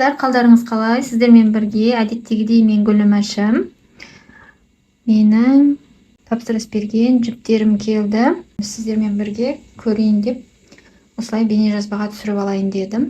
Қыздар, қалдарыңыз қалай? Сіздермен бірге әдеттегідей мен Гүлімәшім. Менің тапсырыс берген жүктерім келді. Сіздермен бірге көрейін деп осылай бейне жазбаға түсіріп алайын дедім.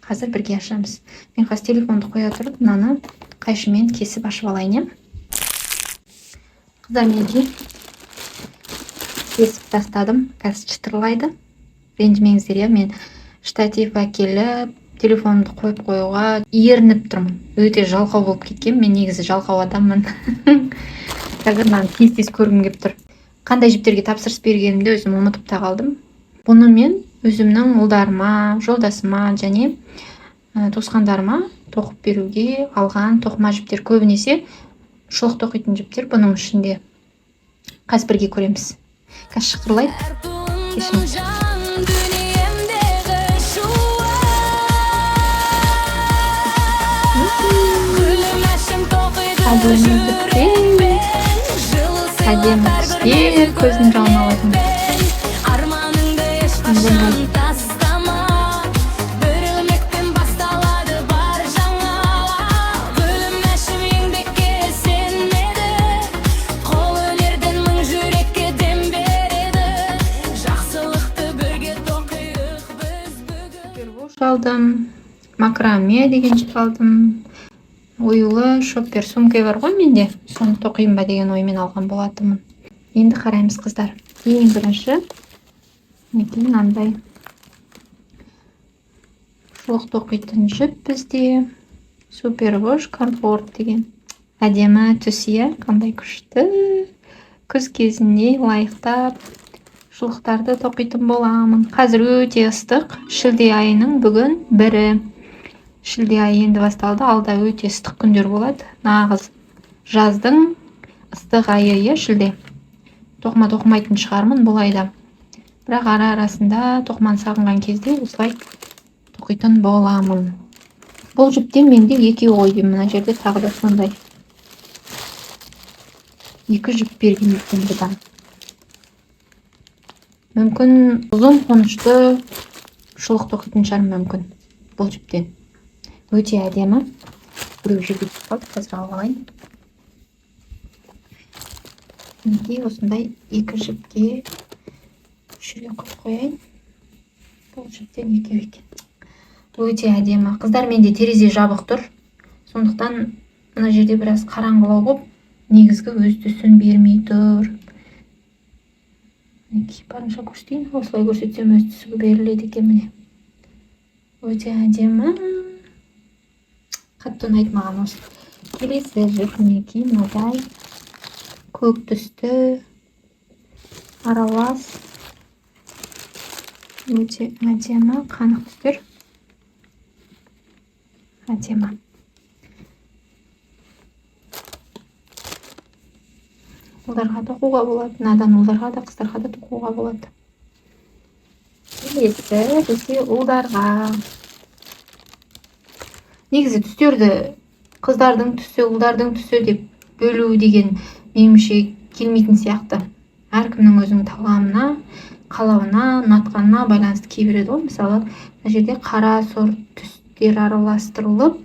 Қазір бірге ашамыз. Мен қазір телефонды қоя тұрып, мынаны қайшымен кесіп ашып алайын. Қыздар, менде кесіп тастадым. Қазір шытырлайды. Ренжімеңіздер, мен штатив әкеліп телефонымды қойып қоюға ерініп тұрмын. Өте жалқау болып кеткен. Мен негізі жалқау адаммын. Қазір мынаны тез көргім келіп тұр. Қандай жіптерге тапсырыс бергенімді өзім ұмытып та қалдым. Бұны мен өзімнің ұлдарыма, жолдасыма және туысқандарыма тоқып беруге алған тоқыма жіптер. Көбінесе шұлық тоқитын жіптер бұның ішінде. Қазір бірге көреміз. Қазір шықырлайды. Кешіңіз. Әдемі түстер, көзін жалын алатын. Алдым, макраме деген жіп алдым. Оюлы шоппер сумка бар ғой менде, соны тоқиын ба деген оймен алған болатынмын. Енді қараймыз, қыздар. Ең бірінші мынандай шұлық тоқитын жіп бізде. Супервош комфорт деген. Әдемі түсия, қандай күшті. Күз кезінде лайықтап шұлықтарды тоқитын боламын. Қазір өте ыстық. Шілде айының бүгін 1-і. Шілде айы енді басталды. Алда өте ыстық күндер болады. Нағыз жаздың ыстық айы, шілде. Тоқыма тоқымайтын шығармын бұл айда. Бірақ ара-арасында тоқыманы сағынған кезде осылай тоқитын боламын. Бұл жіптен менде 2 ғой деймін. Мына жерде тағы да сондай 2 жіп берген екен бұдан. Мүмкін ұзын қонышты шұлық тоқитын шығар мүмкін бұл жіптен. Өте әдемі. Біреу жіп етіп қалды, қазір алып алайын. Неге осындай 2 жіпке үшіре қойып қояйын. Бұл жіптен 2 екен. Өте әдемі. Қыздар, менде терезе жабық тұр. Сондықтан мына жерде біраз қараңғылау болып, негізгі өз түсін бермей тұр. Барынша көрсетейін. Осылай көрсетсем өз түсі беріледі екен міне. Өте әдемі. Қатты ұнайды маған осы. Келесі жіп мінекей мынадай көк түсті аралас. Өте әдемі қанық түстер. Әдемі. Ұлдарға тоқуға болады. Надан ұлдарға да, қыздарға да тоқуға болады. Келесі бізде ұлдарға. Негізі түстерді қыздардың түсі, ұлдардың түсі деп бөлу деген меніңше келмейтін сияқты. Әркімнің өзінің талғамына, қалауына, ұнатқанына байланысты кие береді ғой. Мысалы, мына жерде қара сор түстер араластырылып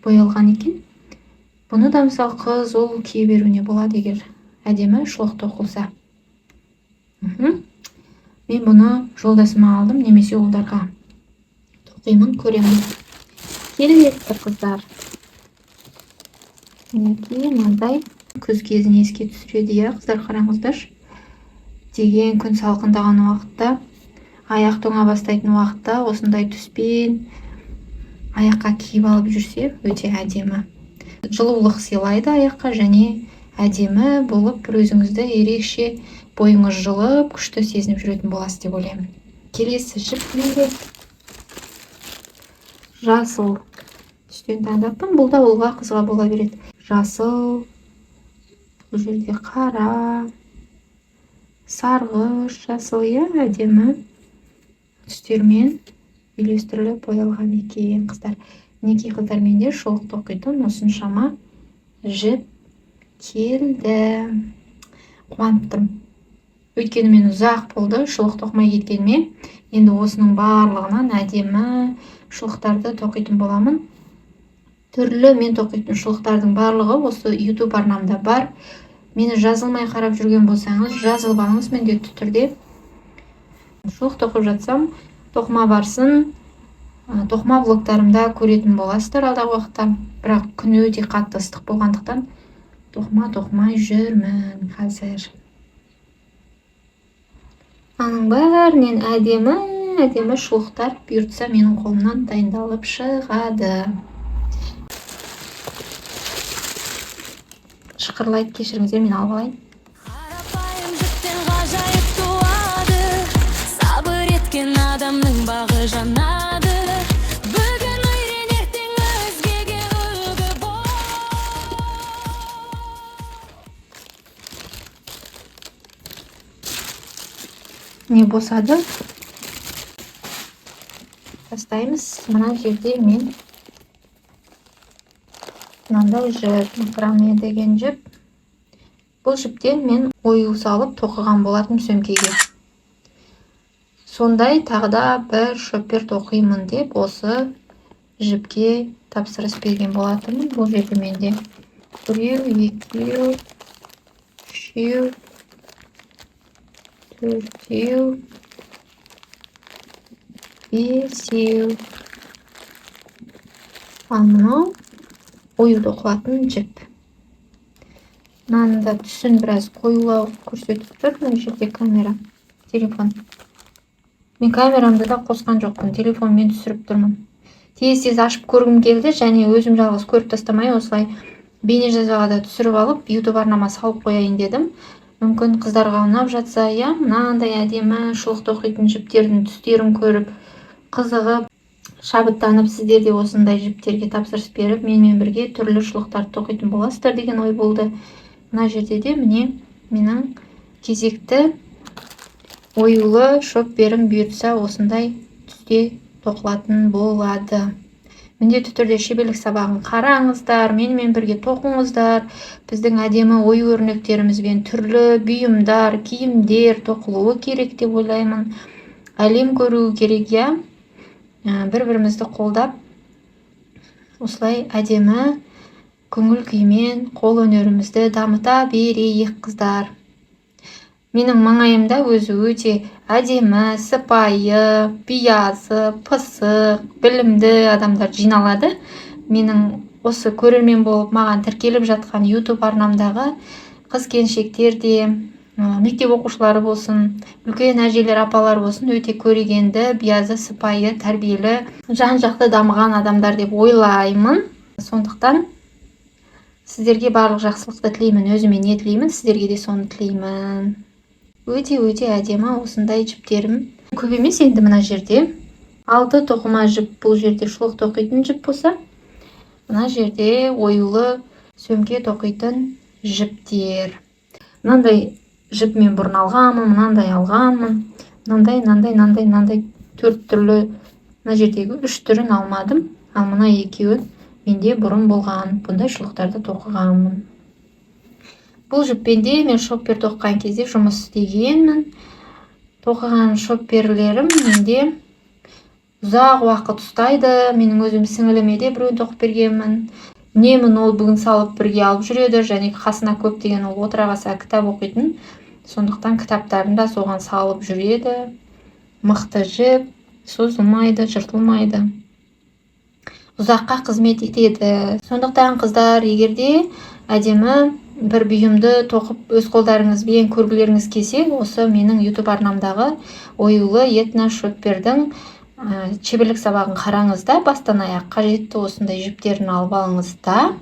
боялған екен. Бұны да мысалы қыз, ұл кие беруіне болады егер әдемі шұлық тоқылса. Мен бұны жолдасыма алдым, немесе ұлдарға тоқимын, көремін. Келесі қыздар. Мінекей мынадай күз кезін еске түсіреді, қыздар, қараңыздар. Деген күн салқындаған уақытта, аяқ тоңа бастайтын уақытта осындай түспен аяққа киіп алып жүрсе, өте әдемі. Жылулық сыйлайды аяққа және әдемі болып, бір өзіңізді ерекше бойыңыз жылып, күшті сезініп жүретін боласыз деп ойлаймын. Келесі жіп менде жасыл түстен таңдаппын. Бұл да ұлға қызға бола береді. Жасыл, бұл жерде қара, сарғыш, жасыл, әдемі түстермен үйлестіріліп боялған екен, қыздар. Мінекей, қыздар, менде шұлық тоқитын осыншама жіп келді. Қуанып тұрмын. Өйткені мен ұзақ болды шұлық тоқымай кеткеніме. Енді осының барлығынан әдемі шұлықтарды тоқитын боламын. Түрлі мен тоқитын шұлықтардың барлығы осы YouTube арнамда бар. Мені жазылмай қарап жүрген болсаңыз, жазылып алыңыз міндетті түрде. Шұлық тоқып жатсам, тоқыма барсын, тоқыма влогтарымда көретін боласыздар алдағы уақытта. Бірақ күн өте қатты ыстық болғандықтан тоқымай жүрмін қазір. Аның бәрінен әдемі шұлықтар бұйыртса менің қолымнан дайындалып шығады. Шықырлайды, кешіріңіздер, мен алып алайын. Қарапайым жіптен ғажайып туады, сабыр еткен адамның бағы жанады. Бүгін үйрен, ертең өзгеге үлгі бол. Не босады? Тастаймыз. Мына жерде мен мынандай жіп, макраме деген жіп. Бұл жіптен мен ою салып тоқыған болатын сөмкеге. Сондай тағы да бір шоппер тоқимын деп осы жіпке тапсырыс берген болатынмын. Бұл жерде менде 3, 2, 3, 4, 5. Ал мынау ою тоқылатын жіп. Мынаны да түсін біраз қоюлау көрсетіп тұр. Мына жерде камера, телефон. Мен камерамды да қосқан жоқпын, телефонмен түсіріп тұрмын. Тез ашып көргім келді, және өзім жалғыз көріп тастамай осылай бейне жазбаға да түсіріп алып, YouTube арнама салып қояйын дедім. Мүмкін қыздарға ұнап жатса, мынандай әдемі шұлық тоқитын жіптердің түстерін көріп, қызығып, шабыттанып, сіздер де осындай жіптерге тапсырыс беріп, менімен бірге түрлі шұлықтарды тоқитын боласыздар деген ой болды. Мына жерде де міне менің кезекті оюлы шопперім бұйыртса осындай түсте тоқылатын болады. Міндетті түрде шеберлік сабағын қараңыздар, менімен бірге тоқыңыздар. Біздің әдемі ою өрнектерімізбен түрлі бұйымдар, киімдер тоқылуы керек деп ойлаймын. Әлем көруі керек, бір-бірімізді қолдап, осылай әдемі көңіл күймен қол өнерімізді дамыта берейік қыздар. Менің маңайымда өзі өте әдемі, сыпайы, биязы, пысық, білімді адамдар жиналады. Менің осы көрермен болып маған тіркеліп жатқан YouTube арнамдағы қыз-келіншектер де, мектеп оқушылары болсын, үлкен әжелер, апалар болсын, өте көрегенді, биязы, сыпайы, тәрбиелі, жан-жақты дамыған адамдар деп ойлаймын. Сондықтан сіздерге барлық жақсылықты тілеймін, өзіме не тілеймін, сіздерге де соны тілеймін. Өте әдемі осындай жіптерім. Көп емес енді мына жерде. 6 тоқыма жіп, бұл жерде шұлық тоқитын жіп болса, мына жерде оюлы сөмке тоқитын жіптер. Мынандай жіп мен бұрын алғанмын, мынандай алғанмын. Мынандай 4 түрлі, мына жердегі 3 түрін алмадым. Ал мына екеуі менде бұрын болған. Бұндай шұлықтарды тоқығанмын. Бұл жіппенде мен шоппер тоққан кезде жұмыс істегенмін. Тоқыған шопперлерім менде ұзақ уақыт ұстайды. Менің өзім сіңіліме де біреуін тоқып бергенмін. Үнемі ноутбугын салып бірге алып жүреді, және қасына көптеген ол отыра қалса кітап оқитын. Сондықтан кітаптарын да соған салып жүреді. Мықты жіп, созылмайды, жыртылмайды. Ұзаққа қызмет етеді. Сондықтан қыздар, егерде әдемі бір бұйымды тоқып өз қолдарыңызбен көргілеріңіз келсе, осы менің YouTube арнамдағы оюлы этно шоппердің шеберлік сабағын қараңыз да, бастан аяқ қажетті осындай жіптерін алып алыңыз да,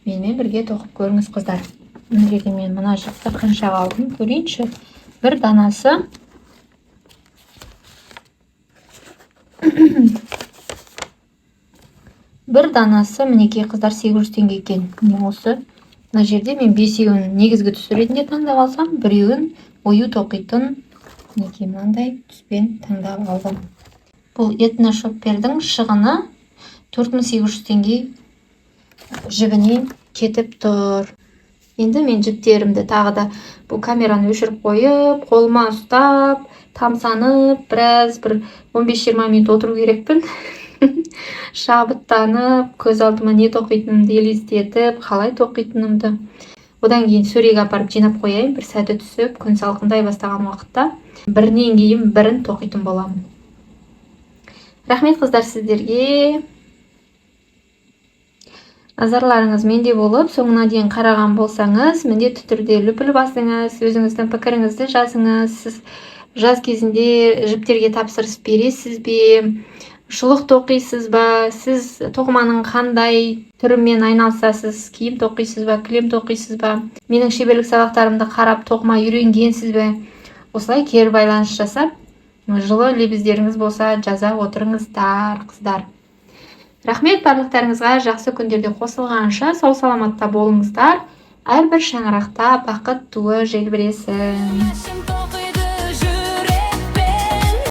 менімен бірге тоқып көріңіз қыздар. Мына жерде мен мына жіпті қаншаға алдым көрейінші. Бір данасы мінекей қыздар 800 теңге екен. Осы мына жерде мен 5-еуін негізгі түс ретінде таңдап алсам, 1-еуін ою тоқитын мінекей мынандай түспен таңдап алдым. Бұл этно шоппердің шығыны 4800 теңге жібіне кетіп тұр. Енді мен жіптерімді тағы да бұл камераны өшіріп қойып, қолыма ұстап, тамсанып, біраз бір 15-20 минут отыру керекпін. шабыттанып, көз алдыма не тоқитынымды елестетіп, қалай тоқитынымды. Одан кейін сөреге апарып жинап қояйын, бір сәті түсіп, күн салқындай бастаған уақытта бірінен кейін бірін тоқитын боламын. Рахмет қыздар сіздерге. Назарларыңыз менде болып, соңына дейін қараған болсаңыз, міндетті түрде лүпіл басыңыз, өзіңіздің пікіріңізді жазыңыз. Сіз жаз кезінде жіптерге тапсырыс бересіз бе? Шұлық тоқисыз ба? Сіз тоқыманың қандай түрімен айналысасыз? Киім тоқисыз ба? Кілем тоқисыз ба? Менің шеберлік сабақтарымды қарап тоқыма үйренгенсіз бе? Осылай кері байланыс жасап, жылы лебіздеріңіз болса жаза отырыңыздар, қыздар. Рахмет барлықтарыңызға, жақсы күндерде қосылғанша сау саламатта болыңыздар. Әрбір шаңырақта бақыт туы желбіресін. Yaşım toqi